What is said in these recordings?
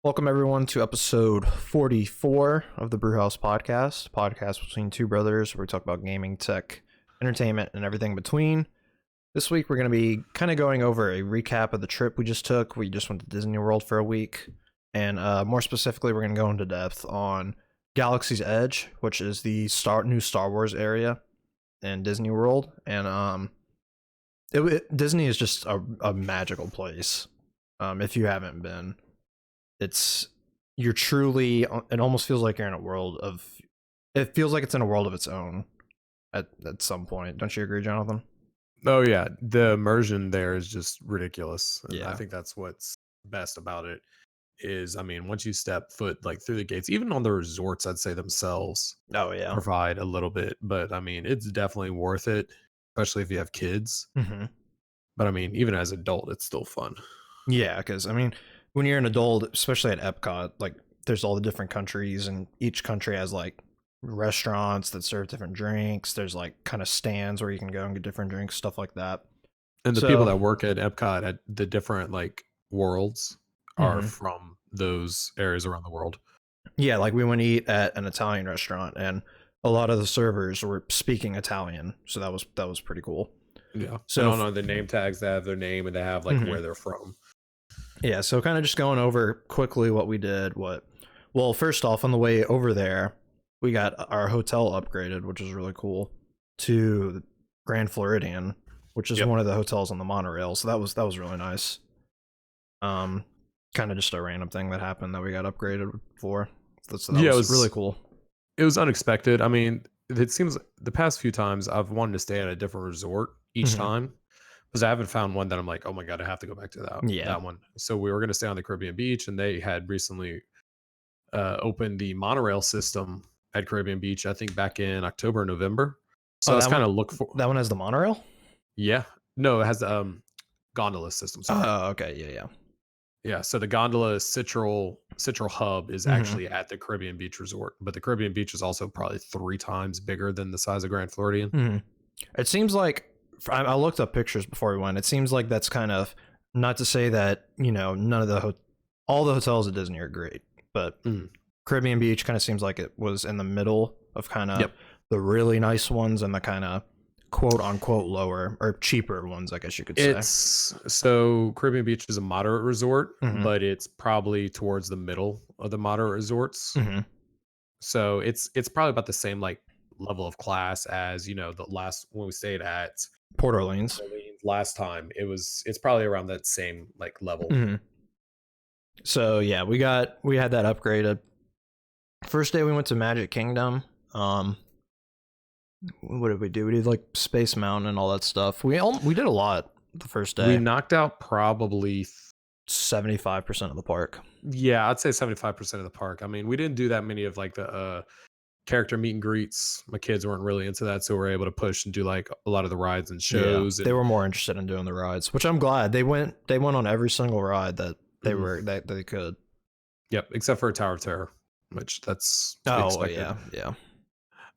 Welcome everyone to episode 44 of the Brewhouse podcast between two brothers where we talk about gaming, tech, entertainment, and everything between. This week we're going to be kind of going over a recap of the trip we just took. We just went to Disney World for a week, and more specifically we're going to go into depth on Galaxy's Edge, which is the new Star Wars area in Disney World, and Disney is just a magical place. If you haven't been, you're truly, it almost feels like you're in a world of, it feels like it's in a world of its own at some point. Don't you agree, Jonathan? Oh yeah, the immersion there is just ridiculous. Yeah. I think that's what's best about it is, I mean, once you step foot like through the gates, even on the resorts, I'd say themselves Oh yeah. provide a little bit, but I mean, it's definitely worth it, especially if you have kids. Mm-hmm. But I mean, even as an adult, it's still fun. Yeah, because I mean, when you're an adult, especially at Epcot, like there's all the different countries, and each country has like restaurants that serve different drinks. There's like kind of stands where you can go and get different drinks, stuff like that. And the people that work at Epcot at the different like worlds are from those areas around the world. Yeah, like we went to eat at an Italian restaurant, and a lot of the servers were speaking Italian, so that was pretty cool. Yeah. So on the name tags, they have their name and they have like where they're from. Yeah, so kind of just going over quickly what we did. Well, first off, on the way over there, we got our hotel upgraded, which is really cool, to Grand Floridian, which is one of the hotels on the monorail. So that was really nice. Kind of just a random thing that happened that we got upgraded for. So that was really cool. It was unexpected. I mean, it seems the past few times I've wanted to stay at a different resort each time, because I haven't found one that I'm like, oh my god, I have to go back to that one. So we were going to stay on the Caribbean beach, and they had recently opened the monorail system at Caribbean Beach, I think back in October or November. So I was kind of look for that one. Has the monorail? Yeah, no, it has the gondola system. Sorry. Oh, okay, yeah. So the gondola Citral hub is actually at the Caribbean Beach Resort, but the Caribbean Beach is also probably 3 times bigger than the size of Grand Floridian. It seems like, I looked up pictures before we went. It seems like that's kind of, not to say that, none of all the hotels at Disney are great, but Caribbean Beach kind of seems like it was in the middle of kind of the really nice ones and the kind of quote unquote lower or cheaper ones, I guess you could say. So Caribbean Beach is a moderate resort, but it's probably towards the middle of the moderate resorts. So it's probably about the same like level of class as the last when we stayed at Port Orleans last time. It's probably around that same like level. So yeah, we had that upgraded. First day we went to Magic Kingdom. What did we do? We did like Space Mountain and all that stuff. We did a lot the first day. We knocked out probably 75% of the park. Yeah, I'd say 75% of the park. I mean, we didn't do that many of like the character meet and greets. My kids weren't really into that, so we were able to push and do like a lot of the rides and shows. Yeah, they were more interested in doing the rides, which I'm glad. They went on every single ride that they could. Yep, except for Tower of Terror, which that's expected. Yeah.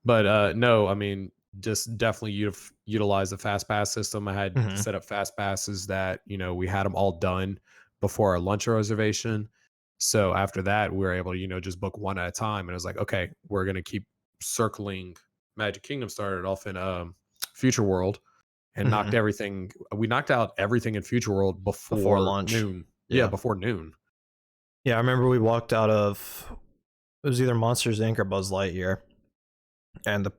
But no, I mean, just definitely utilize the fast pass system. I had set up fast passes that we had them all done before our lunch reservation. So after that, we were able to just book one at a time, and it was like, okay, we're gonna keep circling. Magic Kingdom started off in Future World and knocked everything. We knocked out everything in Future World before lunch. Noon. Yeah, before noon. Yeah, I remember we walked out of, it was either Monsters Inc. or Buzz Lightyear, and the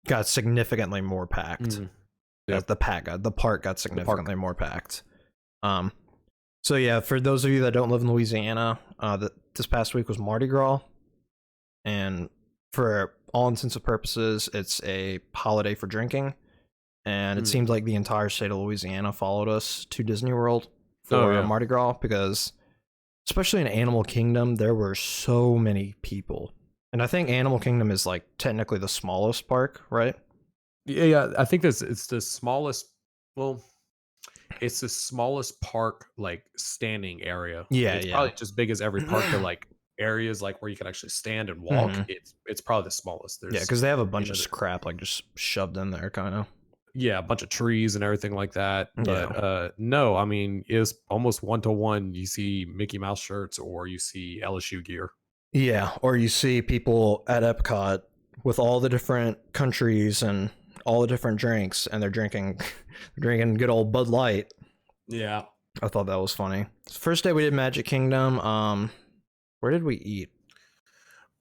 got significantly more packed. The park got significantly more packed. So yeah, for those of you that don't live in Louisiana, this past week was Mardi Gras, and for all intents and purposes, it's a holiday for drinking, and it seemed like the entire state of Louisiana followed us to Disney World for Mardi Gras, because especially in Animal Kingdom, there were so many people. And I think Animal Kingdom is like technically the smallest park, right? Yeah, I think it's the smallest. Well, it's the smallest park like standing area. Yeah, it's probably just big as every park, but like areas like where you can actually stand and walk. It's probably the smallest. Because they have a bunch of crap like just shoved in there, kind of. yeah, a bunch of trees and everything like that. Yeah. But no, I mean, it was almost 1-to-1. You see Mickey Mouse shirts or you see LSU gear. Yeah, or you see people at Epcot with all the different countries and all the different drinks, and they're drinking, they're drinking good old Bud Light. Yeah. I thought that was funny. First day we did Magic Kingdom. Where did we eat?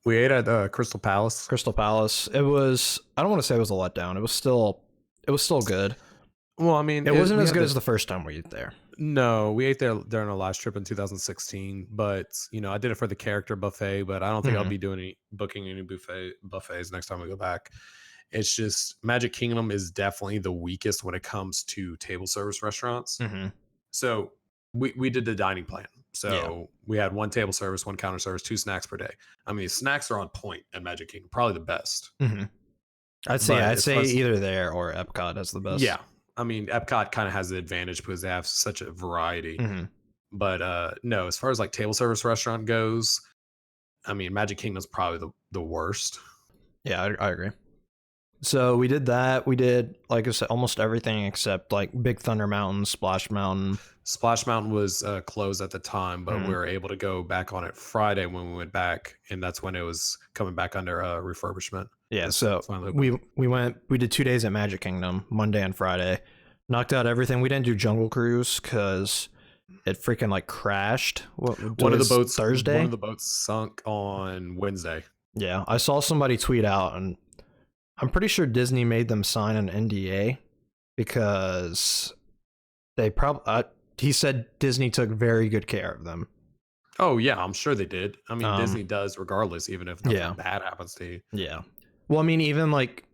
We ate at Crystal Palace. Crystal Palace. It was. I don't want to say it was a letdown. It was still. It was still good. Well, I mean, It wasn't we as had good as the first time we ate there. No, we ate there during our last trip in 2016. But I did it for the character buffet. But I don't think I'll Mhm. be booking any buffets next time we go back. It's just Magic Kingdom is definitely the weakest when it comes to table service restaurants. Mhm. So we did the dining plan. Yeah. So we had one table service, one counter service, 2 snacks per day. I mean, snacks are on point at Magic Kingdom, probably the best. Mhm. I'd say. But I'd as far say as either there or Epcot as the best. yeah, I mean, Epcot kind of has the advantage because they have such a variety. Mhm. But no, as far as like table service restaurant goes, I mean, Magic Kingdom's probably the worst. Yeah, I agree. So we did that. We did, like I said, almost everything except like Big Thunder Mountain, Splash Mountain. Splash Mountain was closed at the time, but we Mhm. were able to go back on it Friday when we went back, and that's when it was coming back under refurbishment. It Yeah, was so finally open. we did 2 days at Magic Kingdom, Monday and Friday. Knocked out everything. We didn't do Jungle Cruise because it freaking like crashed. What One of the today's boats, one Thursday? of the boats sunk on Wednesday. Yeah, I saw somebody tweet out, and I'm pretty sure Disney made them sign an NDA because they probably. He said Disney took very good care of them. Oh yeah, I'm sure they did. I mean, Um, Disney does regardless, even if nothing yeah, bad happens to you. yeah. Well, I mean, even like,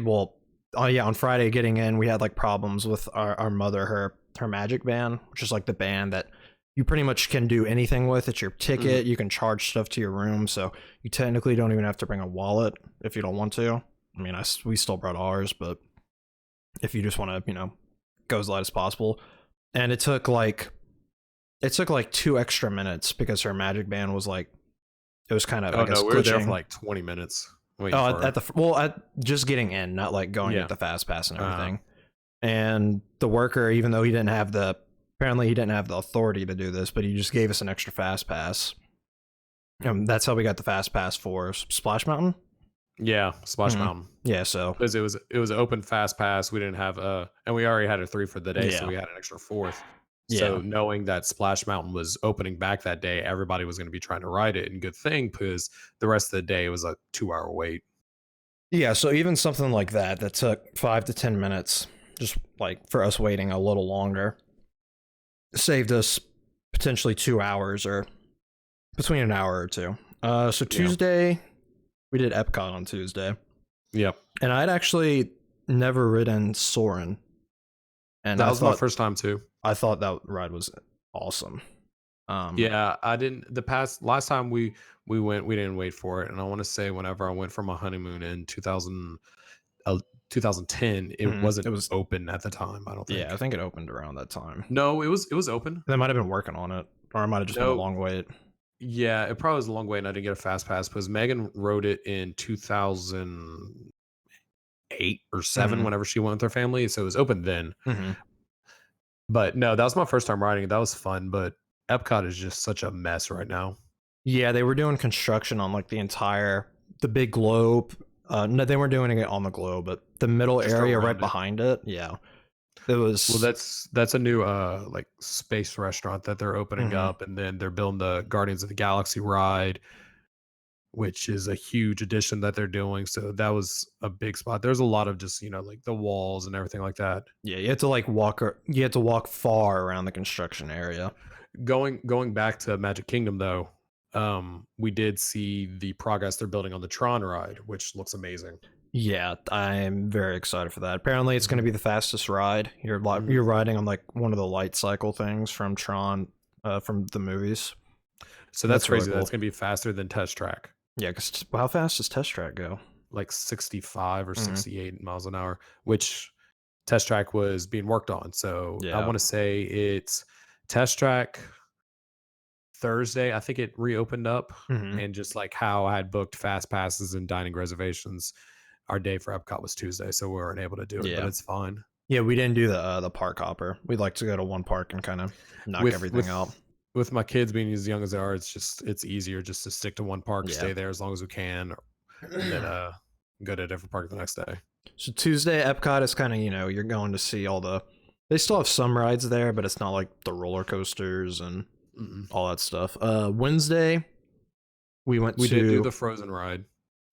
well, oh yeah, on Friday getting in, we had like problems with our mother, her magic band, which is like the band that you pretty much can do anything with. It's your Mhm. ticket. You can charge stuff to your room, so you technically don't even have to bring a wallet if you don't want to. I mean, we still brought ours, but if you just want to, go as light as possible. And it took like 2 extra minutes because her magic band was like, it was kind of, I Oh guess, no, we were there for glitching. like 20 minutes waiting Oh, for her. at just getting in, not like going to Yeah. get the fast pass and Uh, everything. And the worker, even though apparently he didn't have the authority to do this, but he just gave us an extra fast pass. That's how we got the fast pass for Splash Mountain. yeah, Splash Mhm. Mountain. Yeah, so Because it was an open fast pass. We didn't have and we already had a 3 for the day, so yeah, we had an extra fourth. yeah, So knowing that Splash Mountain was opening back that day, everybody was going to be trying to ride it, and good thing because the rest of the day was a 2 hour wait. yeah. So even something like that took 5 to 10 minutes, just like for us waiting a little longer, saved us potentially 2 hours or between an hour or two. So Yeah. Tuesday, we did Epcot on Tuesday. Yep. And I'd actually never ridden Soarin', and That I was my thought first time too. I thought that ride was awesome. Yeah, I didn't. Last time we went, we didn't wait for it, and I want to say whenever I went for my honeymoon in 2010, it it wasn't was open at the time. I don't yeah, I think. think it opened around that time. No, it was open. They might have been working on it, or it might have just been a No, long wait. yeah, it probably was a long wait, and I didn't get a fast pass because Megan rode it in 2008 or seven, hmm whenever she went with her family, so it was open then. hmm But no, that was my first time riding it. That was fun, but Epcot is just such a mess right now. Yeah, they were doing construction on like the big globe. No, they weren't doing it on the globe, but the middle Just area right around it. behind it. Yeah, it Well, was. that's a new like space restaurant that they're opening hmm up, and then they're building the Guardians of the Galaxy ride, which is a huge addition that they're doing. So that was a big spot. There's a lot of just like the walls and everything like that. Yeah, you had to like walk. You had to walk far around the construction area. Going back to Magic Kingdom though, we did see the progress they're building on the Tron ride, which looks amazing. Yeah, I'm very excited for that. Apparently, it's going to Mhm. be the fastest ride. You're Mhm. riding on like one of the light cycle things from Tron, from the movies. So that's That's really crazy. That's cool. gonna be faster than Test Track, Yeah, because how fast does Test Track go? like 65 or hmm 68 miles an hour, which Test Track was being worked on. So I Yeah. want to say it's Test Track Thursday. I think it reopened up, hmm and just like how I had booked fast passes and dining reservations, our day for Epcot was Tuesday, so we weren't able to do it. But it's fine. Yeah, we didn't do the park hopper. We'd like to go to one park and kind of knock everything out. With my kids being as young as they are, it's easier just to stick to one park, stay there as long as we can, and then go to a different park the next day. So Tuesday, Epcot is kind of, you're going to see they still have some rides there, but it's not like the roller coasters and all that stuff. Wednesday, we did do the Frozen ride.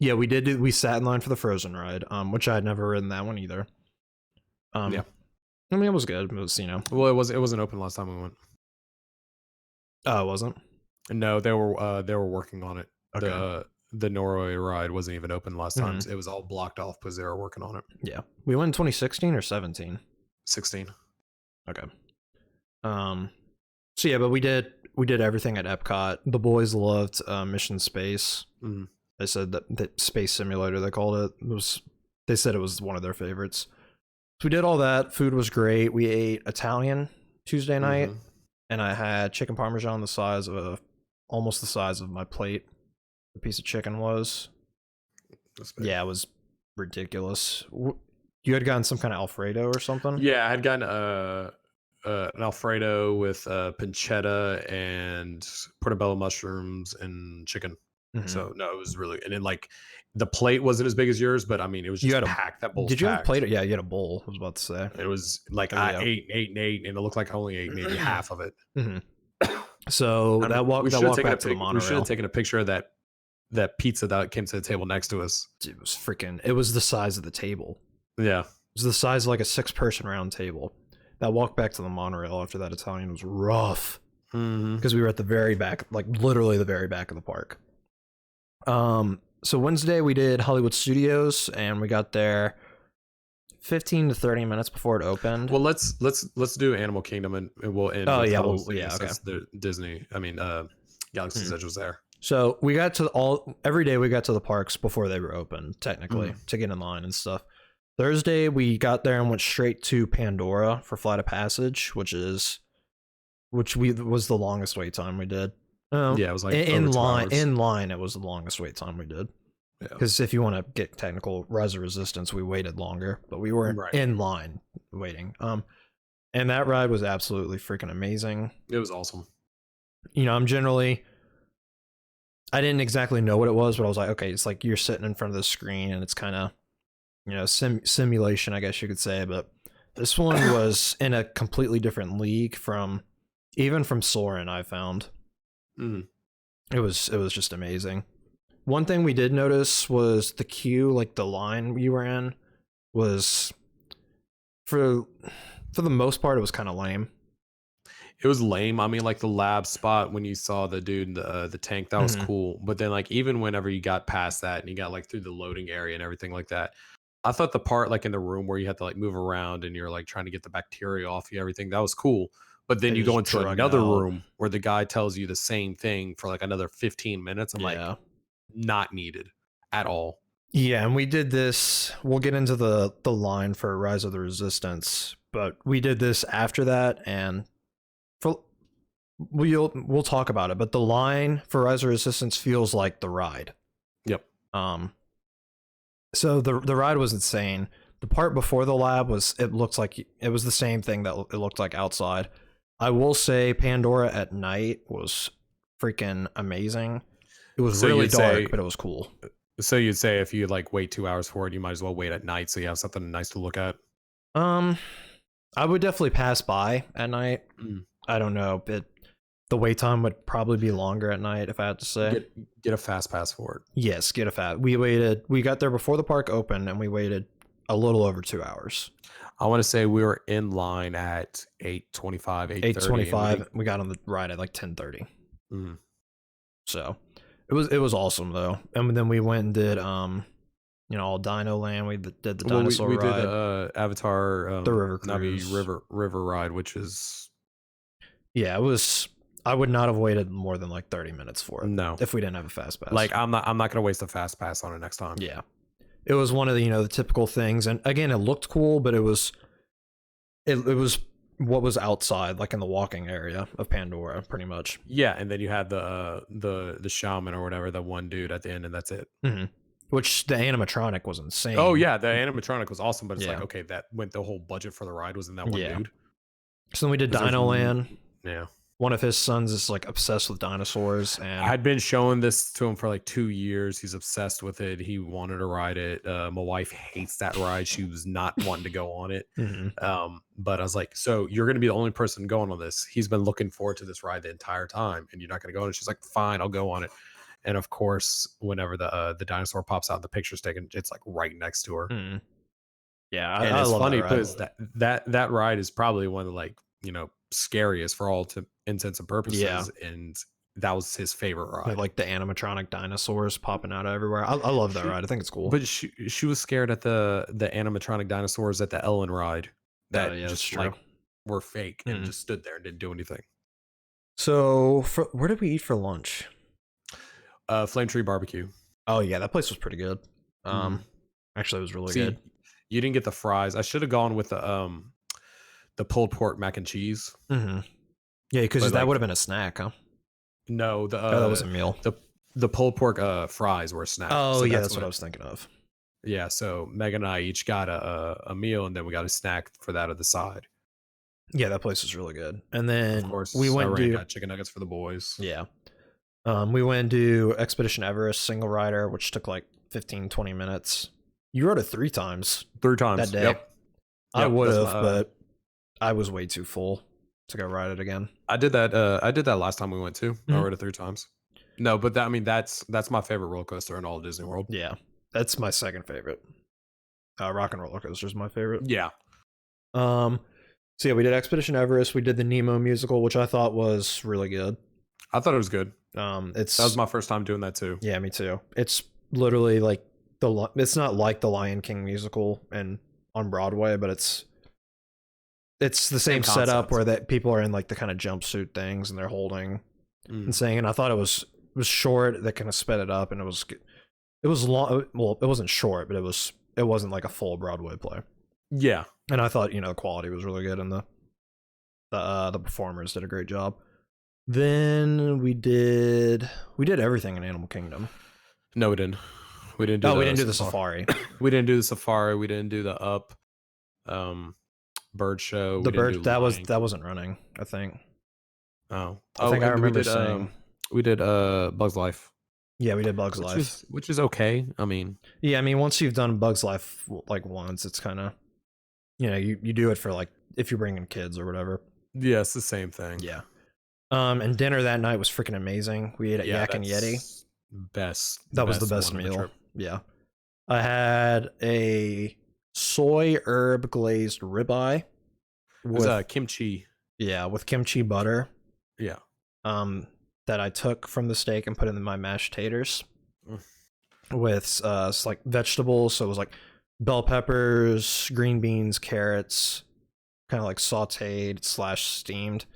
Yeah, we sat in line for the Frozen ride, which I had never ridden that one either. Yeah. I mean, it was good. It was, Well, it wasn't open last time we went. Oh, it wasn't? No, they were working on it. Okay. The Norway ride wasn't even open last time. It was all blocked off because they were working on it. Yeah. We went in 2016 or 17? 16. Okay. So yeah, but we did everything at Epcot. The boys loved Mission Space. They said that Space Simulator, they called it, they said it was one of their favorites. So we did all that. Food was great. We ate Italian Tuesday night, and I had chicken parmesan almost the size of my plate. The piece of chicken was. Yeah, it was ridiculous. You had gotten some kind of Alfredo or something? Yeah, I had gotten an Alfredo with pancetta and portobello mushrooms and chicken. So no, it was really, and then like the plate wasn't as big as yours, but I mean it was just packed. That bowl. Did you have a plate? Yeah, you had a bowl. I was about to say. It was like I ate, and it looked like I only ate maybe half of it. So that walk back to the monorail. We should have taken a picture of that pizza that came to the table next to us. It was the size of the table. Yeah. It was the size of like a 6-person round table. That walk back to the monorail after that Italian was rough. Because we were at the very back, like literally the very back of the park. So Wednesday we did Hollywood Studios, and we got there 15 to 30 minutes before it opened. Well, let's do Animal Kingdom, and we'll end. Oh yeah, okay. The Disney, Galaxy's Edge was there. So we got to every day we got to the parks before they were open, technically, to get in line and stuff. Thursday we got there and went straight to Pandora for Flight of Passage, which was the longest wait time we did. Yeah, it was like in line. In line, it was the longest wait time we did. Because if you want to get technical, Rise of Resistance, we waited longer, but we were in line waiting. And that ride was absolutely freaking amazing. It was awesome. I didn't exactly know what it was, but I was like, okay, it's like you're sitting in front of the screen, and it's kind of, simulation, I guess you could say. But this one was in a completely different league from Soarin', I found. It was just amazing. One thing we did notice was the queue, like the line you were in, was for the most part it was kind of lame. It was lame. I mean, like the lab spot when you saw the dude in the tank, that was cool. But then like even whenever you got past that and you got like through the loading area and everything like that, I thought the part like in the room where you had to like move around and you're like trying to get the bacteria off you, everything, that was cool. But then you go into another room where the guy tells you the same thing for like another 15 minutes. I'm like, not needed at all. Yeah, and we did this. We'll get into the line for Rise of the Resistance, but we did this after that, and we'll talk about it. But the line for Rise of Resistance feels like the ride. Yep. So the ride was insane. The part before the lab it looks like it was the same thing that it looked like outside. I will say Pandora at night was freaking amazing. It was really dark, but it was cool. So you'd say if you like wait 2 hours for it, you might as well wait at night so you have something nice to look at. I would definitely pass by at night. I don't know, but the wait time would probably be longer at night if I had to say. Get a fast pass for it. Yes, get a fast. We got there before the park opened, and we waited a little over 2 hours. I want to say we were in line at 8:25, 8:25. We got on the ride at like 10:30. So it was awesome though. And then we went and did all Dino Land. We did the dinosaur ride. We did Avatar, the River Cruise. Navi River ride, which is it was. I would not have waited more than like 30 minutes for it. No, if we didn't have a fast pass. Like I'm not gonna waste a fast pass on it next time. Yeah. It was one of the the typical things, and again, it looked cool, but it was what was outside, like in the walking area of Pandora, pretty much. Yeah, and then you had the shaman or whatever, the one dude at the end, and that's it. which the animatronic was insane. Oh yeah, the animatronic was awesome, but it's like, Yeah. okay, that went the whole budget for the ride was in that one Yeah. dude. So then we did 'Cause there's Dino Land. yeah. One of his sons is like obsessed with dinosaurs, and I'd been showing this to him for like 2 years. He's obsessed with it. He wanted to ride it. My wife hates that ride. She was not wanting to go on it. Mhm. But I was like, so you're going to be the only person going on this. He's been looking forward to this ride the entire time, and you're not going to go on it. She's like, fine, I'll go on it. And of course, whenever the dinosaur pops out, the picture's taken. It's like right next to her. Mhm. Yeah, And I it's love funny that ride. because that ride is probably one of the, like, scariest for all to intents and Yeah, purposes, and that was his favorite with ride. like the animatronic dinosaurs popping out everywhere. I love that She ride. I think it's cool. but she was scared at the animatronic dinosaurs at the Ellen ride Oh that yeah, that's just, true. like, were fake and Mhm. just stood there and didn't do anything. So where did we eat for lunch? Flame Tree Barbecue. Oh yeah, that place was pretty good. Mhm. Actually, it was really See, good. you didn't get the fries. I should have gone with the pulled pork mac and cheese, Hmm. Yeah, because but, that would like, have been a snack, huh? no, Oh, that was a meal. the pulled pork, fries were a snack, Oh so yeah, that's that's what what I was thinking of. yeah, so Megan and I each got a meal, and then we got a snack for that at the side. Yeah, that place was really good. And Of then we course, I went ran and do got chicken nuggets for the boys. yeah. We went and do Expedition Everest single rider, which took like 15, 20 minutes. You rode it 3 times 3 that times. day. Yep. I Yep, would that's have, my, but I was way too full to go ride it again. I did that last time we went too. I Mhm. rode it 3 times. No, but that I mean, that's my favorite roller coaster in all of Disney World. Yeah, that's my second favorite. Rock and Roller Coaster is my favorite. Yeah. Um, so yeah, we did Expedition Everest. We did the Nemo musical, which I thought was really good. I thought it was good. It's That was my first time doing that too. yeah, me too. It's literally like it's not like the Lion King musical and on Broadway, but it's the same setup concept. where that people are in like the kind of jumpsuit things and they're holding and Mm. singing. I thought it was short. That kind of sped it up, and it was long. Well, it wasn't short, but it wasn't like a full Broadway play. Yeah. And I thought the quality was really good, and the performers did a great job. Then we did everything in Animal Kingdom. No, we didn't. We didn't do Oh, we didn't do the safari. We didn't do the safari. We didn't do the bird show. The We didn't do bird that Lion. wasn't running, I think. Oh. I think I and remember saying we did Bugs Life, yeah, we did Bugs which Life. is okay. I mean, Yeah, I mean once you've done Bugs Life like once, it's kind of you do it for like if you're bringing kids or whatever. yeah, it's the same thing. Yeah. And dinner that night was freaking amazing. We ate at Yak and Yeti. that's best. That was the best one of the meal. trip. Yeah. I had a soy herb glazed ribeye It was with kimchi. with kimchi butter. Yeah. That I took from the steak and put in my mashed taters Mm. with like vegetables. So it was like bell peppers, green beans, carrots, kind of like sautéed / steamed.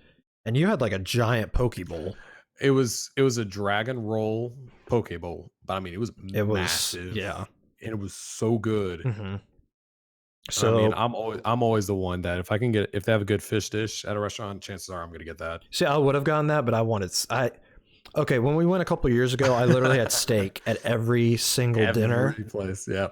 And you had like a giant poke bowl. It was a dragon roll poke bowl, but I mean it was massive. Yeah. And it was so good. Mm-hmm. So I mean, So I'm always the one that if they have a good fish dish at a restaurant, chances are I'm gonna get that. see, I would have gotten that, but okay, when we went a couple years ago, I literally had steak at every single dinner, Every place, yeah.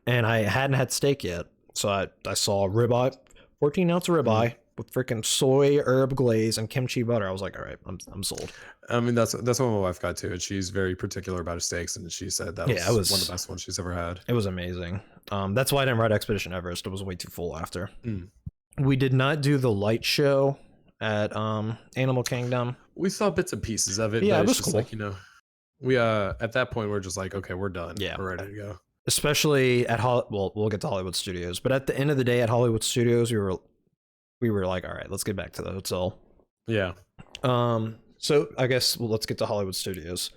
and I hadn't had steak yet. So I saw a ribeye, 14-ounce ribeye with freaking soy herb glaze and kimchi butter. I was like, all right, I'm sold. I mean, that's what my wife got too, and she's very particular about her steaks, and she said that Yeah, was one of the best ones she's ever had. It was amazing. That's why I didn't ride Expedition Everest. It was way too full after. Mm. We did not do the light show at Animal Kingdom. We saw bits and pieces of it. Yeah, but it it's was just cool. like, we at that point we're just like, okay, we're done. Yeah. We're ready to go. Especially at we'll get to Hollywood Studios, but at the end of the day at Hollywood Studios, we were like, all right, let's get back to the hotel. Yeah. So I guess let's get to Hollywood Studios.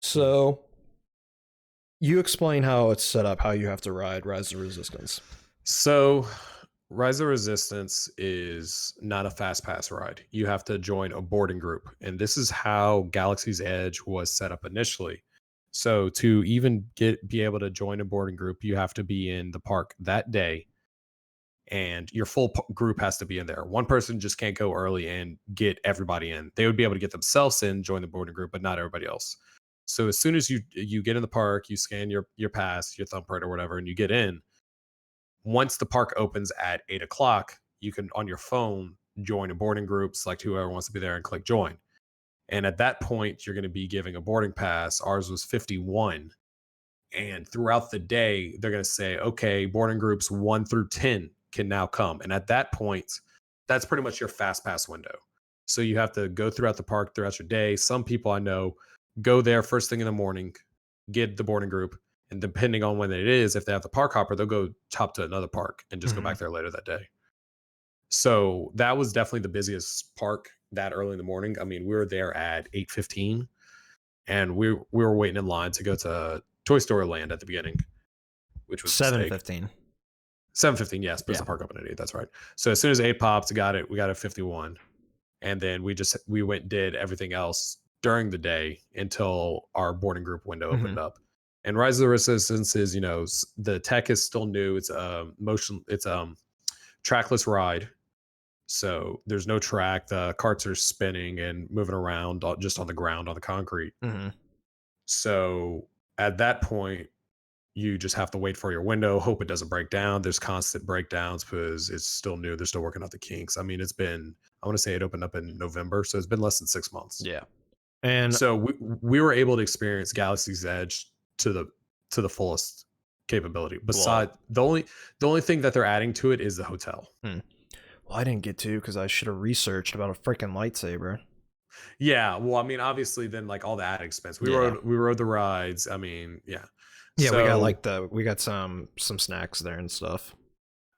So you explain how it's set up, how you have to ride Rise of Resistance. So Rise of Resistance is not a fast pass ride. You have to join a boarding group. And this is how Galaxy's Edge was set up initially. So to even be able to join a boarding group, you have to be in the park that day. And your full group has to be in there. One person just can't go early and get everybody in. They would be able to get themselves in, join the boarding group, but not everybody else. So as soon as you get in the park, you scan your pass, your thumbprint or whatever, and you get in. Once the park opens at 8 o'clock, you can on your phone join a boarding group, select whoever wants to be there, and click join. And at that point, you're going to be giving a boarding pass. Ours was 51. And throughout the day, they're going to say, okay, boarding groups 1 through 10 can now come. And at that point, that's pretty much your fast pass window. So you have to go throughout the park throughout your day. Some people I know go there first thing in the morning, get the boarding group. And depending on when it is, if they have the park hopper, they'll go hop to another park and just go back there later that day. So that was definitely the busiest park that early in the morning. I mean, we were there at 8:15 and we were waiting in line to go to Toy Story Land at the beginning, which was 7:15. 7:15, yes, because the park opened at 8. That's right. So as soon as 8 popped, we got at 51. And then we went and did everything else during the day until our boarding group window opened up. And Rise of the Resistance is, the tech is still new. It's trackless ride. So there's no track. The carts are spinning and moving around just on the ground, on the concrete. So at that point, you just have to wait for your window, hope it doesn't break down. There's constant breakdowns because it's still new. They're still working out the kinks. I mean, I want to say it opened up in November. So it's been less than 6 months. Yeah. And so we were able to experience Galaxy's Edge to the fullest capability. Besides, the only thing that they're adding to it is the hotel. Well, I didn't get to because I should have researched about a freaking lightsaber. Yeah, well, I mean, obviously, then like all the added expense. We rode the rides. I mean, yeah. Yeah, so, we got some snacks there and stuff.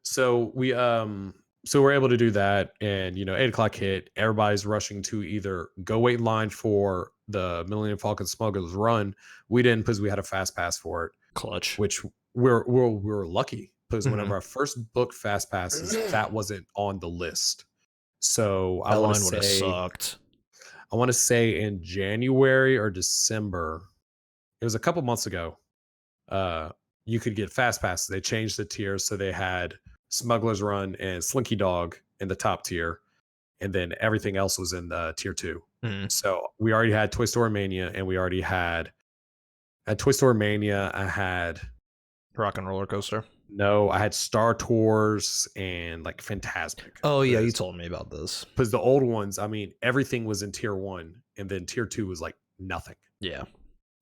So we're able to do that, and 8 o'clock hit. Everybody's rushing to either go wait in line for the Millennium Falcon Smuggler's Run. We didn't because we had a fast pass for it. Clutch. Which we're lucky because whenever I first booked fast passes, that wasn't on the list. So that line would have sucked. I want to say in January or December. It was a couple months ago. You could get fast passes. They changed the tiers, so they had Smuggler's Run and Slinky Dog in the top tier, and then everything else was in the tier 2. So we already had Toy Story Mania, and we already had at Toy Story Mania. I had Rock and Roller Coaster. No, I had Star Tours and like Fantasmic. Oh yeah, you told me about this. Because the old ones, I mean, everything was in tier 1, and then tier 2 was like nothing. Yeah.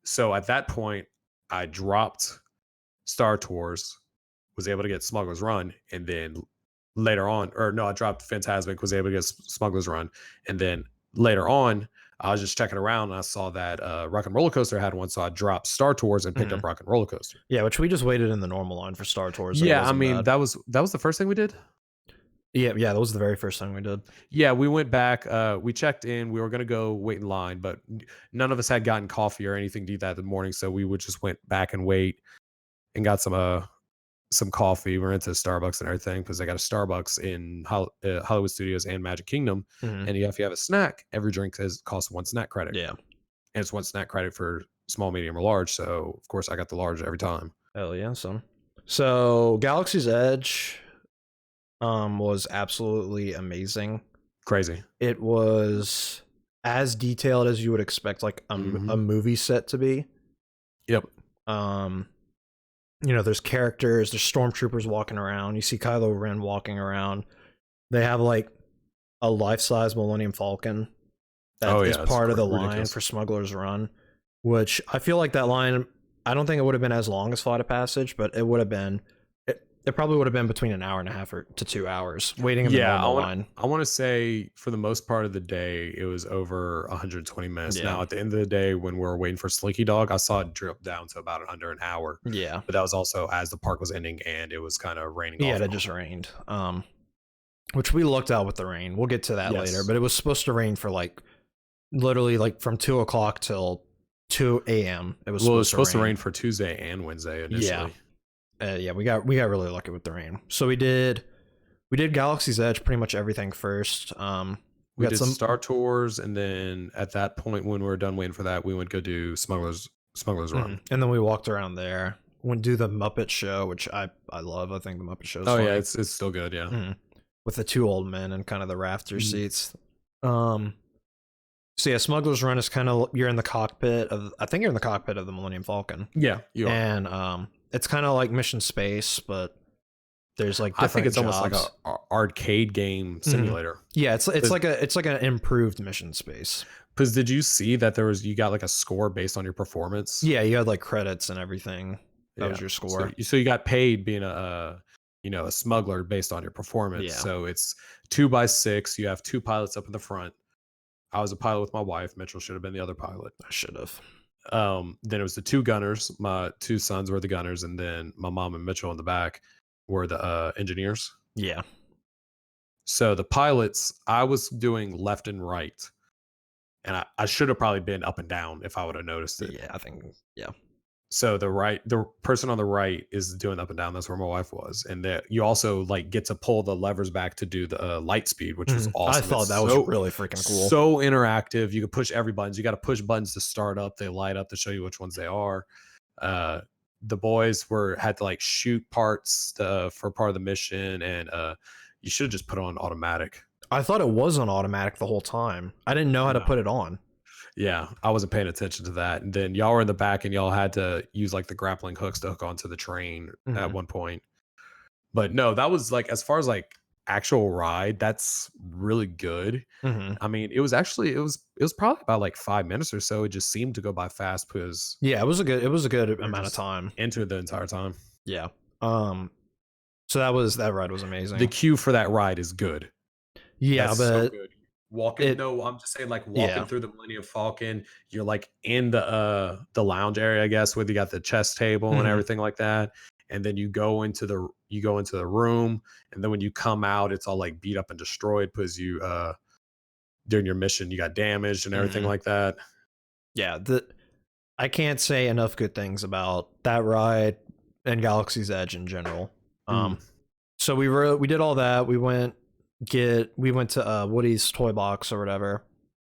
So at that point, I dropped Star Tours, was able to get Smuggler's Run, and then later on, I dropped Fantasmic, was able to get Smuggler's Run, and then later on, I was just checking around and I saw that Rock and Roller Coaster had one, so I dropped Star Tours and picked up Rock and Roller Coaster. Yeah, which we just waited in the normal line for Star Tours. Yeah, I mean that was the first thing we did. Yeah, that was the very first thing we did. Yeah, we went back. We checked in. We were gonna go wait in line, but none of us had gotten coffee or anything to eat that in the morning, so we just went back and wait and got some coffee. We're into Starbucks and everything because I got a Starbucks in Hollywood Studios and Magic Kingdom. And if you have a snack, every drink costs 1 snack credit. Yeah, and it's 1 snack credit for small, medium, or large. So of course I got the large every time. Hell yeah, son. So Galaxy's Edge was absolutely amazing. Crazy. It was as detailed as you would expect like a movie set to be. Yep. There's characters, there's stormtroopers walking around. You see Kylo Ren walking around. They have like a life-size Millennium Falcon that is part of the line for Smuggler's Run, which I feel like that line, I don't think it would have been as long as Flight of Passage, but it would have been, it probably would have been between an hour and a half to 2 hours waiting in the normal line. I want to say for the most part of the day, it was over 120 minutes. Yeah. Now, at the end of the day, when we were waiting for Slinky Dog, I saw it drip down to about under an hour. Yeah. But that was also as the park was ending and it was kind of raining. Yeah, it just rained. Which we looked out with the rain. We'll get to that later. But it was supposed to rain for like literally like from 2 o'clock till 2 a.m. It was supposed to rain for Tuesday and Wednesday initially. Yeah. We got really lucky with the rain. So we did Galaxy's Edge, pretty much everything first. We did some Star Tours, and then at that point when we were done waiting for that, we went go do Smuggler's Run. And then we walked around there. Went do the Muppet Show, which I love. I think the Muppet Show is funny. Yeah, it's still good, yeah. With the 2 old men and kind of the rafter seats. So yeah, Smuggler's Run is kind of you're in the cockpit of I think you're in the cockpit of the Millennium Falcon. Yeah, you are. And it's kind of like Mission Space, but there's like I think different it's almost like jobs. a arcade game simulator. Yeah, it's like an improved Mission Space. Because did you see that you got like a score based on your performance? Yeah, you had like credits and everything. That was your So score. so you got paid being a smuggler based on your performance. Yeah. So it's 2x6. You have 2 pilots up in the front. I was a pilot with my wife. Mitchell should have been the other pilot. I should have. Then it was the 2 gunners. My 2 sons were the gunners, and then my mom and Mitchell in the back were the engineers. Yeah. So the pilots, I was doing left and right, and I should have probably been up and down if I would have noticed it. Yeah, I think yeah. So the person on the right is doing up and down. That's where my wife was, and that you also like get to pull the levers back to do the light speed, which was awesome. I thought that was really freaking cool. So interactive. You can push every buttons. You got to push buttons to start up. They light up to show you which ones they are. The boys had to like shoot parts for part of the mission, and you should have just put on automatic. I thought it was on automatic the whole time. I didn't know how to put it on. Yeah, I wasn't paying attention to that. And then y'all were in the back and y'all had to use like the grappling hooks to hook onto the train at one point. But no, that was like, as far as like actual ride, that's really good. I mean, it was probably about like 5 minutes or so. It just seemed to go by fast because it was a good amount of time. Into it the entire time. Yeah. So that ride was amazing. The queue for that ride is good. Yeah, that's but so good. I'm just saying, like walking through the Millennium Falcon, you're like in the lounge area, I guess, where you got the chess table and everything like that. And then you go into the room, and then when you come out, it's all like beat up and destroyed because you during your mission you got damaged and everything like that. Yeah, I can't say enough good things about that ride and Galaxy's Edge in general. So we did all that. We went to Woody's toy box or whatever,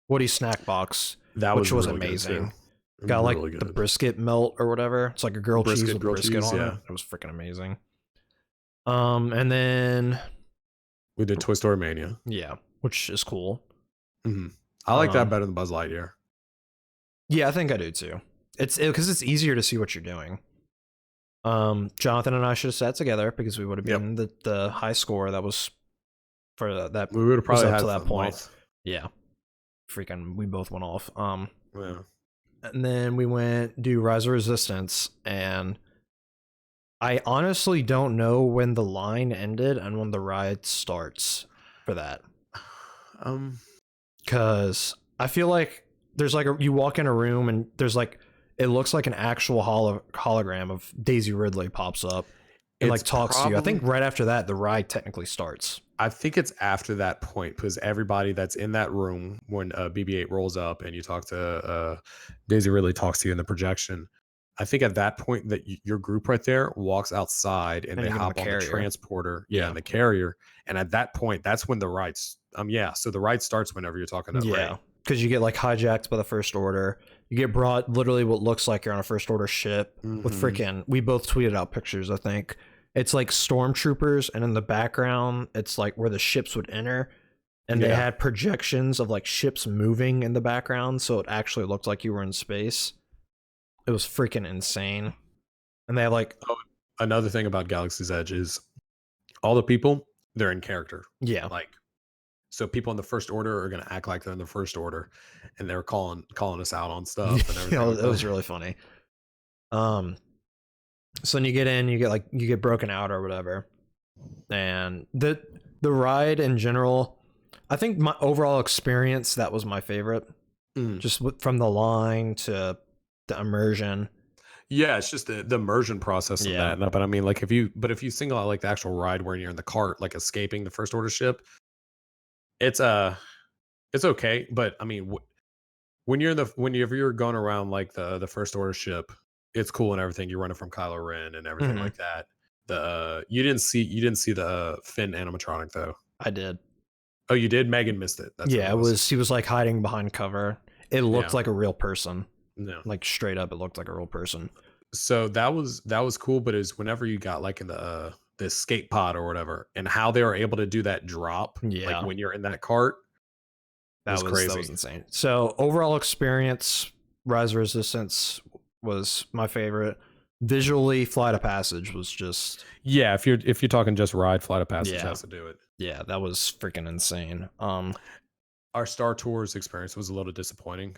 Woody's snack box, which was really amazing. Got like really the brisket melt or whatever. It's like a grilled cheese with brisket on it. It was freaking amazing. And then we did Toy Story Mania. Yeah, which is cool. I like that better than Buzz Lightyear. Yeah, I think I do too. It's because it's easier to see what you're doing. Jonathan and I should have sat together because we would have been the high score that was for that. We would have probably had to that point. Yeah, freaking, we both went off. Yeah. And then we went do Rise of Resistance, and I honestly don't know when the line ended and when the ride starts for that. Because I feel like there's like you walk in a room and there's like it looks like an actual hologram of Daisy Ridley pops up and like talks to you. I think right after that the ride technically starts. I think it's after that point because everybody that's in that room when BB-8 rolls up and you talk to Daisy Ridley talks to you in the projection. I think at that point that your group right there walks outside and they hop on the transporter, and the carrier. And at that point, that's when the rides. So the ride starts whenever you're talking to Ray. Because you get like hijacked by the First Order. You get brought literally what looks like you're on a First Order ship with freaking. We both tweeted out pictures, I think. It's like stormtroopers, and in the background, it's like where the ships would enter, and they had projections of like ships moving in the background, so it actually looked like you were in space. It was freaking insane. And they have like another thing about Galaxy's Edge is all the people, they're in character. Yeah. Like, so people in the First Order are gonna act like they're in the First Order, and they're calling us out on stuff and everything. It was really funny. So then you get in, you get broken out or whatever. And the ride in general, I think my overall experience, that was my favorite. Just from the line to the immersion. Yeah, it's just the immersion process of that. But I mean, like if you single out like the actual ride where you're in the cart, like escaping the First Order ship, it's okay. But I mean, whenever you're going around like the First Order ship, it's cool and everything. You're running from Kylo Ren and everything like that. You didn't see the Finn animatronic though. I did. Oh, you did? Megan missed it. That's he was like hiding behind cover. It looked like a real person. No. Like straight up, it looked like a real person. So that was cool, but it was whenever you got like in the escape pod or whatever, and how they were able to do that drop, like when you're in that cart, It was That crazy. was insane. So overall experience, Rise of Resistance was my favorite. Visually, Flight of Passage was just Yeah, if you're talking just ride, Flight of Passage yeah, has to do it. yeah, that was freaking insane. Our Star Tours experience was a little disappointing.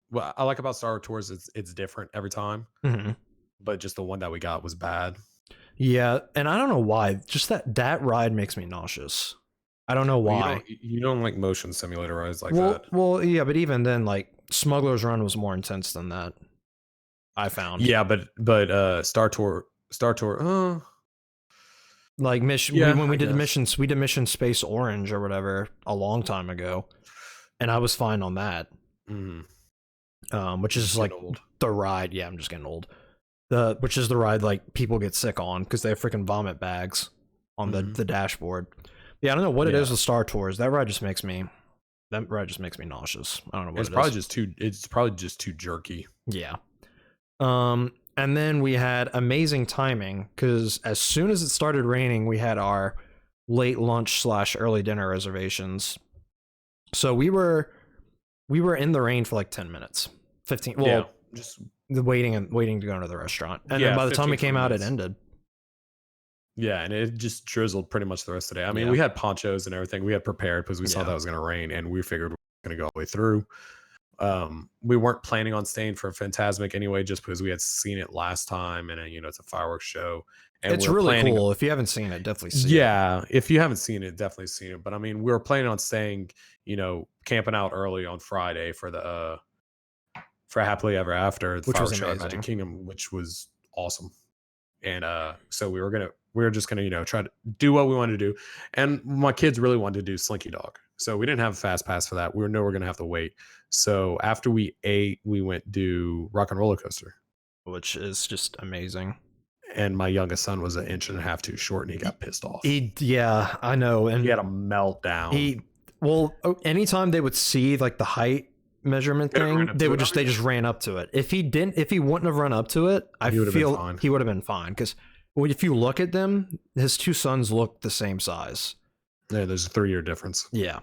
What I like about Star Tours is it's different every time, Mhm. but just the one that we got was bad. Yeah, and I don't know why. Just that ride makes me nauseous. I don't know Well, why. you don't like motion simulator rides like that. Well, yeah, but even then, like Smuggler's Run was more intense than that. I found. Yeah, but Star Tour. Like mission, Yeah, when we I did guess missions, we did Mission Space Orange or whatever a long time ago, and I was fine on that. mm, Which you're is just like getting old. the ride. Yeah, I'm just getting old. Which is the ride like people get sick on because they have freaking vomit bags on the dashboard. Yeah, I don't know what it is with Star Tours. That ride just makes me nauseous. I don't know what it is. It's probably just too jerky. Yeah. And then we had amazing timing because as soon as it started raining, we had our late lunch / early dinner reservations. So we were in the rain for like 10 minutes, 15. Well, Yeah, just waiting to go into the restaurant, and then by the time we came out, it ended. Yeah, and it just drizzled pretty much the rest of the day. I mean, we had ponchos and everything. We had prepared because we saw that it was going to rain, and we figured we were going to go all the way through. We weren't planning on staying for Fantasmic anyway, just because we had seen it last time, and it's a fireworks show. And It's really cool. If you haven't seen it, definitely see it. Yeah, if you haven't seen it, definitely see it. But I mean, we were planning on staying, camping out early on Friday for the for Happily Ever After, the Which was fireworks show at amazing. Magic Kingdom, which was awesome. And so we were just gonna try to do what we wanted to do, and my kids really wanted to do Slinky Dog, so we didn't have a fast pass for that. We know we're gonna have to wait. So after we ate, we went do Rock and Roller Coaster, which is just amazing. And my youngest son was 1.5 inches too short, and he got pissed off. Yeah, I know, and he had a meltdown. Anytime they would see like the height measurement thing, they just ran up to it. If he wouldn't have run up to it, I feel he would have been fine. Because if you look at them, his two sons look the same size. Yeah, there's a 3-year difference. Yeah,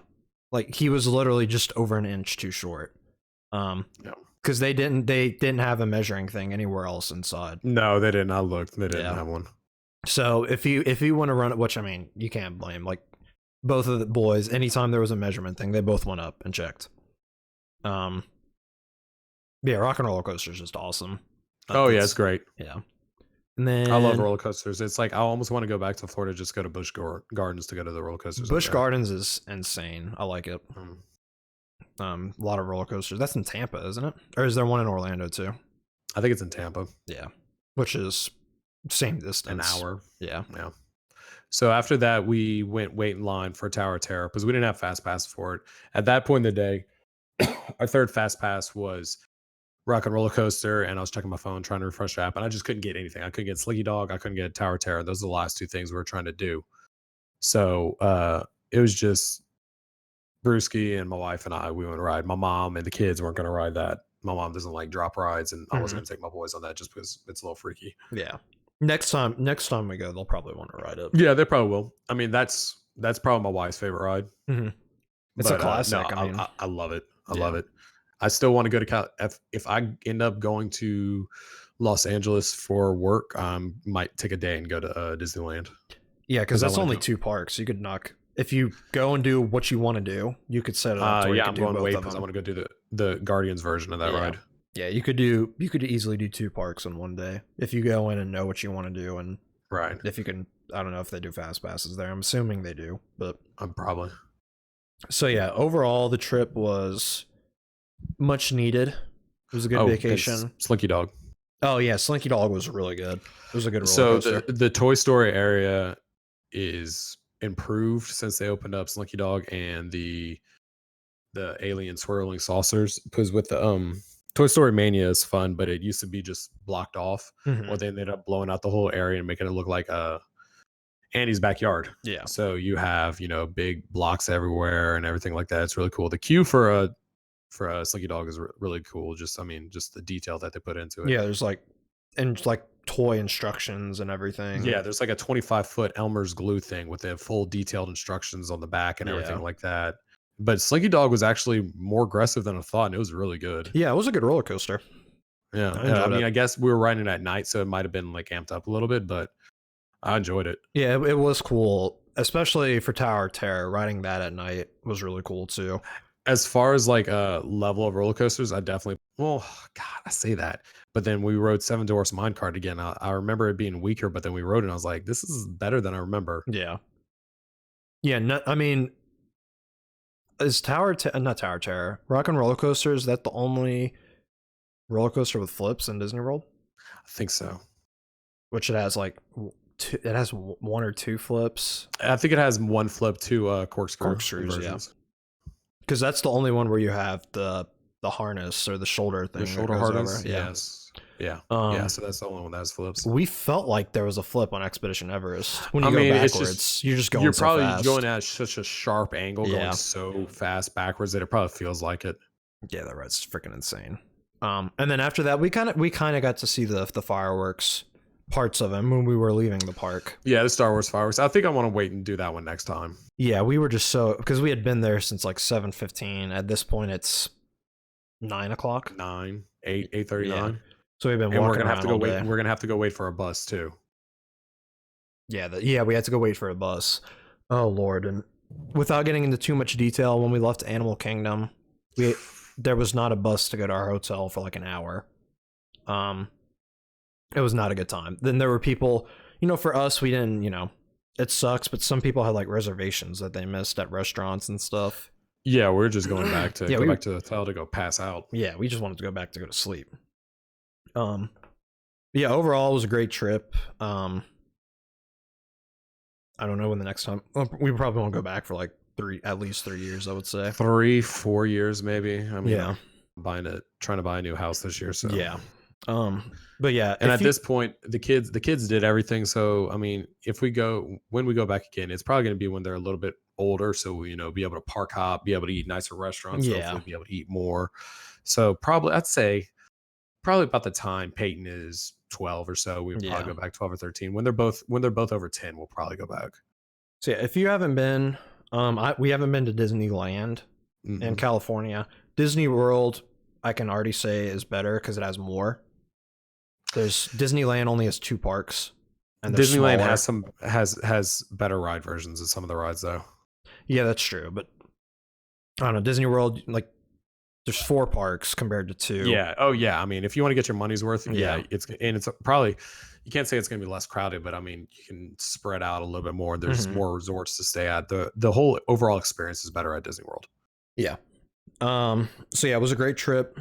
like he was literally just over an inch too short. Because they didn't have a measuring thing anywhere else inside. No, they didn't. I looked. They didn't have one. So if you want to run it, which I mean, you can't blame. Like both of the boys, anytime there was a measurement thing, they both went up and checked. Yeah, Rock and Roller Coaster is just awesome. Yeah, it's great. Yeah, and then I love roller coasters. It's like I almost want to go back to Florida, just go to Busch Gardens to go to the roller coasters. Busch Gardens is insane. I like it. A lot of roller coasters. That's in Tampa, isn't it? Or is there one in Orlando too? I think it's in Tampa. Yeah, which is same distance. An hour. Yeah. So after that, we wait in line for Tower of Terror because we didn't have fast pass for it. At that point in the day, our third fast pass was Rock and Roller Coaster, and I was checking my phone trying to refresh the app, and I just couldn't get anything. I couldn't get Slinky Dog. I couldn't get Tower of Terror. Those are the last two things we were trying to do. So it was just Brewski and my wife and I. We went to ride. My mom and the kids weren't going to ride that. My mom doesn't like drop rides, and I wasn't going to take my boys on that just because it's a little freaky. Yeah. Next time we go, they'll probably want to ride it. Yeah, they probably will. I mean, that's probably my wife's favorite ride. Mm-hmm. It's a classic. I love it. I love it. I still want to go to if I end up going to Los Angeles for work, might take a day and go to Disneyland. Yeah, because that's only 2 parks. You could knock if you go and do what you want to do. You could set it up. Yeah, I'm going to wait because I want to go do the Guardians version of that ride. Yeah, you could easily do 2 parks in one day if you go in and know what you want to do, and if you can. I don't know if they do fast passes there. I'm assuming they do, but I'm probably. So yeah, overall the trip was much needed. It was a good vacation. Slinky Dog. Oh yeah, Slinky Dog was really good. It was a good roller coaster. So the Toy Story area is improved since they opened up Slinky Dog and the alien swirling saucers, because with the Toy Story Mania is fun, but it used to be just blocked off, or they ended up blowing out the whole area and making it look like Andy's backyard. Yeah. So you have big blocks everywhere and everything like that. It's really cool. The queue for a Slinky Dog is really cool. Just the detail that they put into it. Yeah, there's like toy instructions and everything. Yeah, there's like a 25-foot Elmer's glue thing with the full detailed instructions on the back and everything like that. But Slinky Dog was actually more aggressive than I thought, and it was really good. Yeah, it was a good roller coaster. Yeah, I enjoyed I mean, it. I guess we were riding it at night, so it might have been like amped up a little bit, but I enjoyed it. Yeah, it was cool, especially for Tower of Terror. Riding that at night was really cool too. As far as like a level of roller coasters, I definitely, well, God, I say that, but then we rode Seven Dwarfs Minecart again. I remember it being weaker, but then we rode it and I was like, this is better than I remember. Yeah. Yeah, no, I mean, is not Tower of Terror, Rock and Roller Coaster, is that the only roller coaster with flips in Disney World? I think so. Which it has like it has one or two flips. I think it has one flip, two Corkscrews, versions. Because that's the only one where you have the harness or the shoulder thing. The shoulder that goes harness, over. Yeah. Yes. Yeah. Yeah. So that's the only one that has flips. We felt like there was a flip on Expedition Everest. When you I go mean, backwards, it's you're just going you're so probably fast. going at such a sharp angle, Yeah. going so fast backwards that it probably feels like it. Yeah, that ride's freaking insane. And then after that, we kind of got to see the fireworks parts of them when we were leaving the park. Yeah, the Star Wars fireworks. I think I want to wait and do that one next time. Yeah, we were just because we had been there since like 7:15. At this point, it's 9 o'clock. 8:39. Yeah. So we've been And walking we're gonna have around to go all wait. day. We're gonna have to go wait for a bus too. Yeah, we had to go wait for a bus. Oh Lord! And without getting into too much detail, when we left Animal Kingdom, there was not a bus to go to our hotel for like an hour. It was not a good time. Then there were people, for us, we didn't, it sucks, but some people had like reservations that they missed at restaurants and stuff. Yeah, we're just going back to back to the hotel to go pass out. Yeah, we just wanted to go back to go to sleep. Yeah, overall it was a great trip. I don't know when the next time we probably won't go back for like at least 3 years, I would say. 3-4 years maybe. I mean, yeah, trying to buy a new house this year. So yeah. But yeah, and at this point, the kids did everything. So I mean, when we go back again, it's probably going to be when they're a little bit older. So be able to park hop, be able to eat nicer restaurants, hopefully be able to eat more. So I'd say about the time Peyton is 12 or so, we would probably go back 12 or 13. When they're both over 10, we'll probably go back. So yeah, if you haven't been, we haven't been to Disneyland in California. Disney World, I can already say, is better because it has more. Disneyland only has 2 parks, and Disneyland has better ride versions of some of the rides though. Yeah, that's true, but I don't know. Disney World, like, there's 4 parks compared to 2. Yeah. Oh yeah. I mean, if you want to get your money's worth, it's probably, you can't say it's going to be less crowded, but I mean, you can spread out a little bit more. There's more resorts to stay at. The whole overall experience is better at Disney World. Yeah. So yeah, it was a great trip.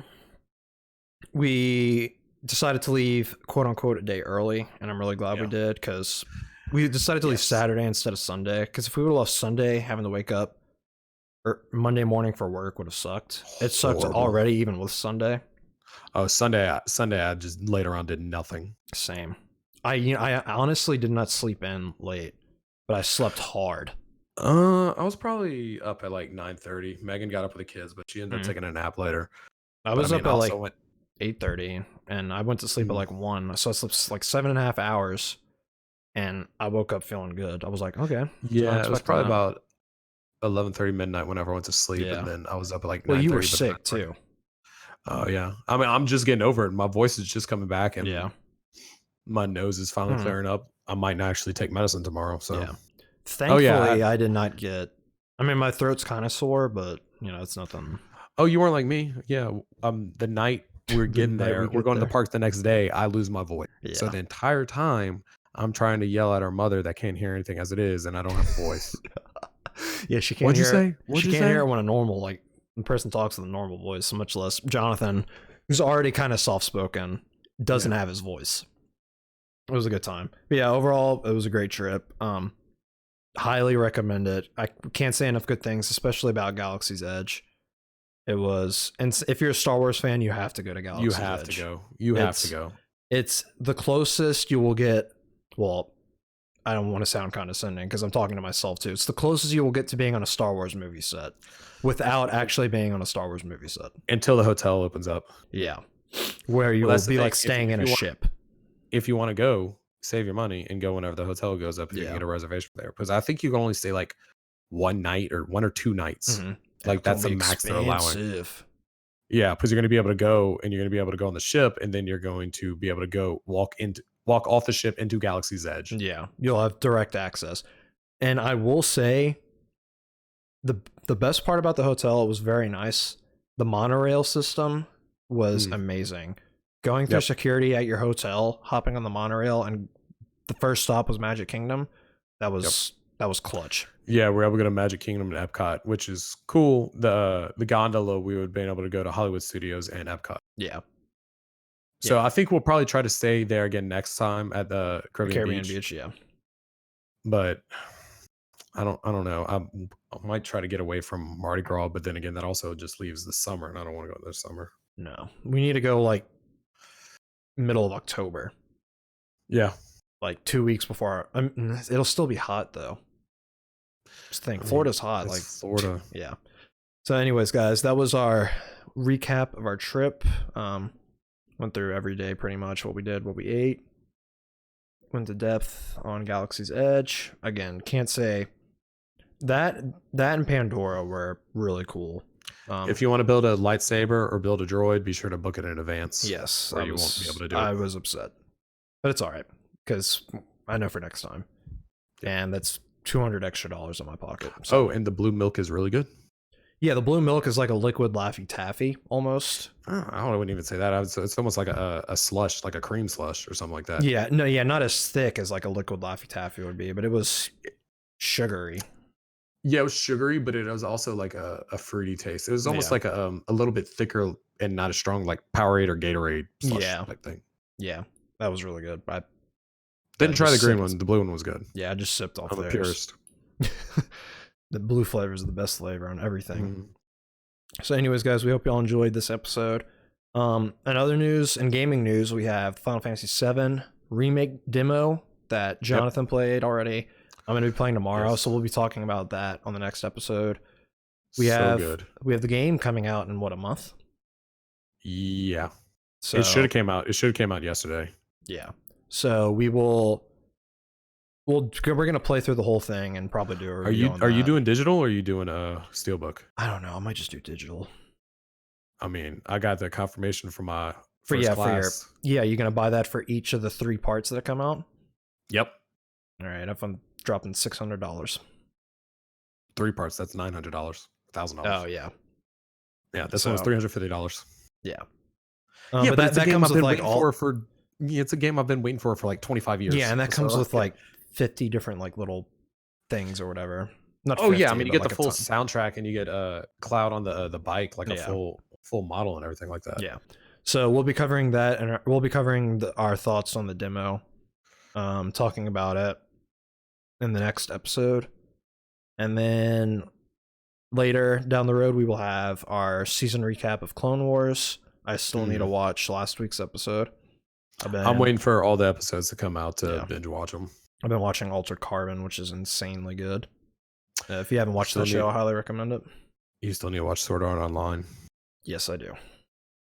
We decided to leave, quote unquote, a day early, and I'm really glad we did, because we decided to leave Saturday instead of Sunday, because if we would have left Sunday, having to wake up Monday morning for work would have sucked. It sucked already, even with Sunday. Oh, Sunday I just later on did nothing. Same. I honestly did not sleep in late, but I slept hard. I was probably up at like 9:30. Megan got up with the kids, but she ended up taking a nap later. I was up at like 8:30, and I went to sleep at like 1. So I slept like 7.5 hours, and I woke up feeling good. I was like, okay. Yeah, it was probably about 11:30 midnight whenever I went to sleep, and then I was up at like 9:30. Well, you were sick too. Oh yeah. I mean, I'm just getting over it. My voice is just coming back, and my nose is finally clearing up. I might actually take medicine tomorrow. So thankfully, I did not get. I mean, my throat's kind of sore, but it's nothing. Oh, you weren't like me. Yeah. The night we're getting there, we're going to the park the next day. I lose my voice. Yeah. So the entire time I'm trying to yell at our mother that can't hear anything as it is, and I don't have a voice. Yeah, she can't hear. She can't hear it when a normal person talks with a normal voice. Much less Jonathan, who's already kind of soft spoken, doesn't have his voice. It was a good time. But yeah, overall, it was a great trip. Highly recommend it. I can't say enough good things, especially about Galaxy's Edge. It was, and if you're a Star Wars fan, you have to go to Galaxy's Edge. You have to go. It's the closest you will get. Well, I don't want to sound condescending because I'm talking to myself too. It's the closest you will get to being on a Star Wars movie set without actually being on a Star Wars movie set. Until the hotel opens up. Yeah. Where you will be like staying in a ship. If you want to go, save your money and go whenever the hotel goes up if you can get a reservation there. Because I think you can only stay like 1 night or 1 or 2 nights. Like, It's that's gonna the be max they're allowing. expensive. Yeah, because you're going to be able to go, and you're going to be able to go on the ship, and then you're going to be able to go walk off the ship into Galaxy's Edge. Yeah, you'll have direct access. And I will say, the best part about the hotel, it was very nice. The monorail system was amazing. Going through security at your hotel, hopping on the monorail, and the first stop was Magic Kingdom. That was clutch. Yeah, we're able to go to Magic Kingdom and Epcot, which is cool. The gondola, we would have been able to go to Hollywood Studios and Epcot. Yeah. So I think we'll probably try to stay there again next time at the Caribbean Beach. Yeah. But I don't know. I might try to get away from Mardi Gras, but then again, that also just leaves the summer, and I don't want to go this summer. No, we need to go like middle of October. Yeah, like 2 weeks before. It'll still be hot though. Just think, Florida's hot. It's like Florida. Yeah. So, anyways, guys, that was our recap of our trip. Went through every day pretty much, what we did, what we ate. Went to depth on Galaxy's Edge. Again, can't say that and Pandora were really cool. If you want to build a lightsaber or build a droid, be sure to book it in advance. Yes, or you won't be able to do it. I was upset, but it's all right because I know for next time, and that's $200 extra in my pocket. So. Oh, and the blue milk is really good. Yeah, the blue milk is like a liquid Laffy Taffy almost. I wouldn't even say that. It's almost like a slush, like a cream slush or something like that. Yeah, no, yeah, not as thick as like a liquid Laffy Taffy would be, but it was sugary. Yeah, it was sugary, but it was also like a fruity taste. It was almost like a little bit thicker and not as strong, like Powerade or Gatorade slush type thing. Yeah, that was really good. I didn't try the green one. The blue one was good. Yeah, I just sipped off I'm a purist. The blue flavor is the best flavor on everything. So anyways, guys, we hope y'all enjoyed this episode. In other news and gaming news, we have Final Fantasy VII Remake demo that Jonathan played already. I'm going to be playing tomorrow, so we'll be talking about that on the next episode. We have the game coming out in what, a month? Yeah. So it should have came out. It should have came out yesterday. Yeah. So we're gonna play through the whole thing and probably do a review. Are you doing digital or are you doing a steelbook? I don't know. I might just do digital. I mean, I got the confirmation from my first class. You're gonna buy that for each of the 3 parts that come out. Yep. All right. If I'm dropping $600. 3 parts. That's $900. $1,000. Oh yeah. Yeah. This one was $350. Yeah. But that comes with like it's a game I've been waiting for like 25 years. Yeah, and that comes with like 50 different like little things or whatever. Not 50, I mean, you get like the full soundtrack and you get Cloud on the bike, like a full model and everything like that. Yeah. So we'll be covering that, and we'll be covering our thoughts on the demo, talking about it in the next episode, and then later down the road we will have our season recap of Clone Wars. I still need to watch last week's episode. I'm waiting for all the episodes to come out to binge watch them. I've been watching Altered Carbon, which is insanely good. If you haven't watched the show, I highly recommend it. You still need to watch Sword Art Online. Yes, I do.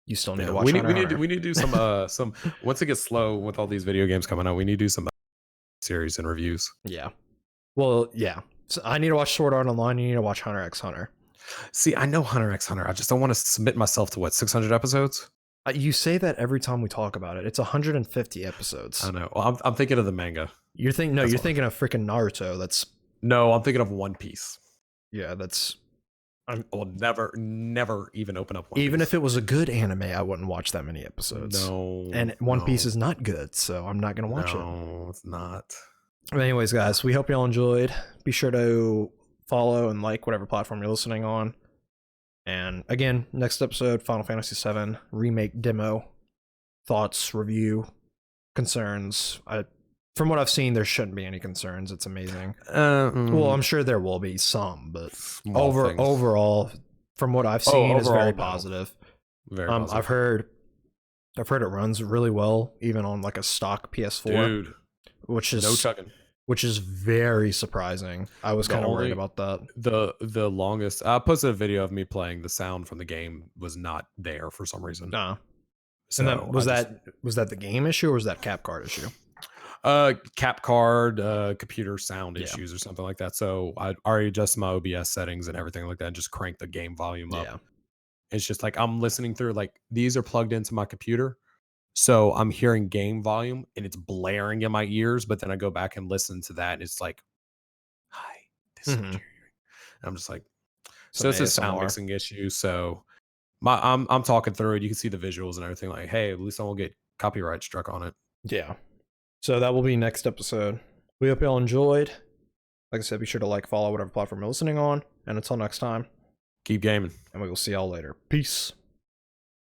You still need to watch. We need to do some once it gets slow with all these video games coming out. We need to do some series and reviews. Yeah. Well, yeah. So I need to watch Sword Art Online. You need to watch Hunter x Hunter. See, I know Hunter x Hunter. I just don't want to submit myself to 600 episodes. You say that every time we talk about it. It's 150 episodes. I know. Well, I'm thinking of the manga. You're thinking of freaking Naruto. No, I'm thinking of One Piece. Yeah, I will never even open up One Piece. Even if it was a good anime, I wouldn't watch that many episodes. No. And One Piece is not good, so I'm not going to watch it. No, it's not. But anyways, guys, we hope y'all enjoyed. Be sure to follow and like whatever platform you're listening on. And again, next episode, Final Fantasy VII Remake demo. Thoughts, review, concerns. From what I've seen, there shouldn't be any concerns. It's amazing. Well, I'm sure there will be some, but overall, from what I've seen, it's very positive. Very positive. I've heard it runs really well, even on like a stock PS4. Dude, which is no chugging. Which is very surprising. I was kind of worried about that. The longest I posted a video of me playing. The sound from the game was not there for some reason. Nah. So and then was that the game issue or was that cap card issue? Cap card, computer sound Yeah. issues or something like that. So I already adjusted my OBS settings and everything like that, and just crank the game volume up. Yeah. It's just like I'm listening through, like these are plugged into my computer. So I'm hearing game volume and it's blaring in my ears, but then I go back and listen to that and it's like, hi, this is what Hmm. you're hearing. And I'm just like, so Some it's a sound ASMR. mixing issue. So I'm talking through it. You can see the visuals and everything. Like, hey, at least I won't get copyright struck on it. Yeah. So that will be next episode. We hope y'all enjoyed. Like I said, be sure to like, follow whatever platform you're listening on. And until next time, Keep gaming. and we will see y'all later. Peace.